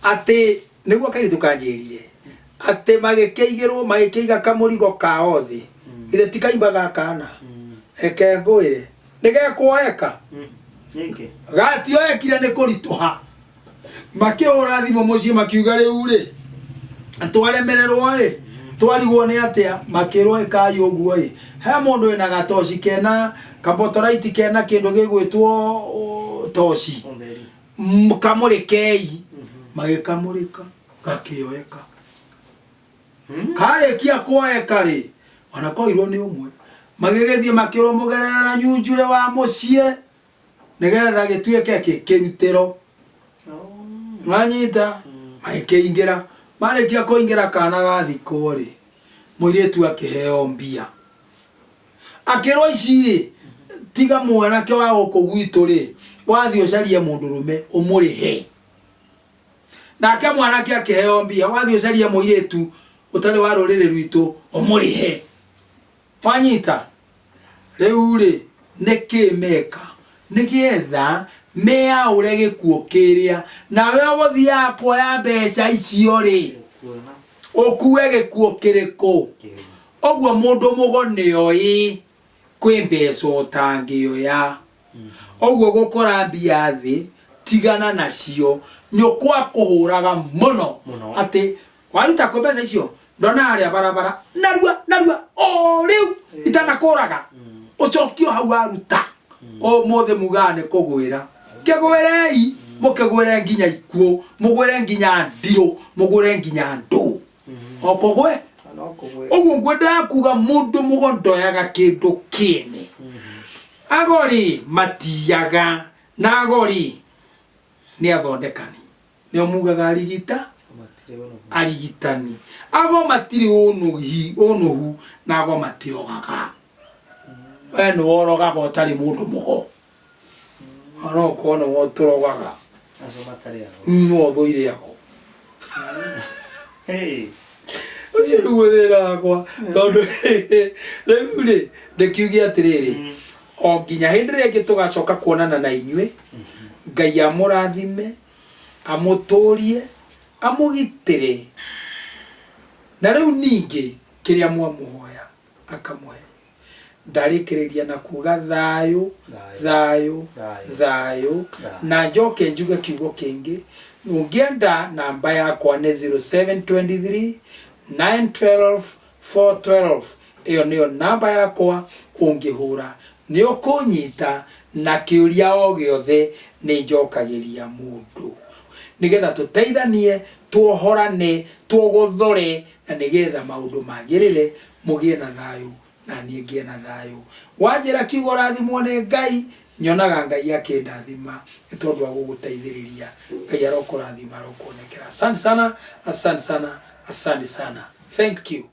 ati niguo kairitu kanjirie ati magikeigirwo magikeiga kamurigo kao thi ithe tikaimbaga kana eke ngwire nigekuoeka niki gatioekire ni kurituha makihura thimo mucie makiuga riu ri twaremererwo ri twarigwo ni atia makirwo ikayo guo he mundu ina gatoci kena kabotoraiti kena kindu gigwitwo toci kamurikei magikamurika gakioeka karekia kuoeka ri ona koirwo ni umwe magigethie makirwo mugerera na nyunjure wa mucie nigetha gituike kirutiro mwanyita magikeingira marekia kuingira kana gathiko ri muiretu akiheo mbia akirwo ici ri tiga mwanake wa gukugwitu ri wathi ucarie mundurume umurihe nake mwanake akiheo mbia wathi ucarie muiretu utari wa ruriri rwitu umurihe wanyita riu ri nikimeka nigetha mea urege kuokiria nawe ugothia kuoya mbeca icio ri okuwe gikuo kiriko ogwo mundu mugoneo kwi mbeca utangioya ogwo gukora mbia thi tigana nacio nyukwa kuhuraga muno ati waruta ko mbeca icio ndona aria barabara narua o riu itanakuraga ucokio hau aruta o mothe mugane kugwira kegwerei mukegwere nginya ikuo mugwere nginya ndiro mugwere nginya ndu okogwe ogwo ngwenda kuga mundu mugondoyaga kindu kine agori matiyaga na agori ni athondekani ni omugaga arigitani ago matiri unuhu na ago matirogaga eno orogaga otari mundu mugo ano kono woturogaga aso matari ago no thoire ago hey uciru gwethera kwa tondu riu ri ndikiugia atiriri o nginya hindi ringi tugacoka kuonana na inywe Ngai amurathime amuturie amugitire na riu ningi kiria mwamuhoya akamuhe ndarikiriria na kuga thayo na njoke njuga kiugo kingi ungienda namba yakwa ni 0723 912 412 iyo niyo namba yakwa ungihura ni ukunyita na kiuria o giothe ni njokagiria mundu nigetha tuteithanie tuohorane tuogothore na nigetha maundu magirire mugie na thayo na nie ngie na thayo wanjira kiugo rathimwo ni Ngai nyonaga Ngai akindathima itondu wa guguteithiriria Ngai arokurathima arokuonekera asante sana thank you.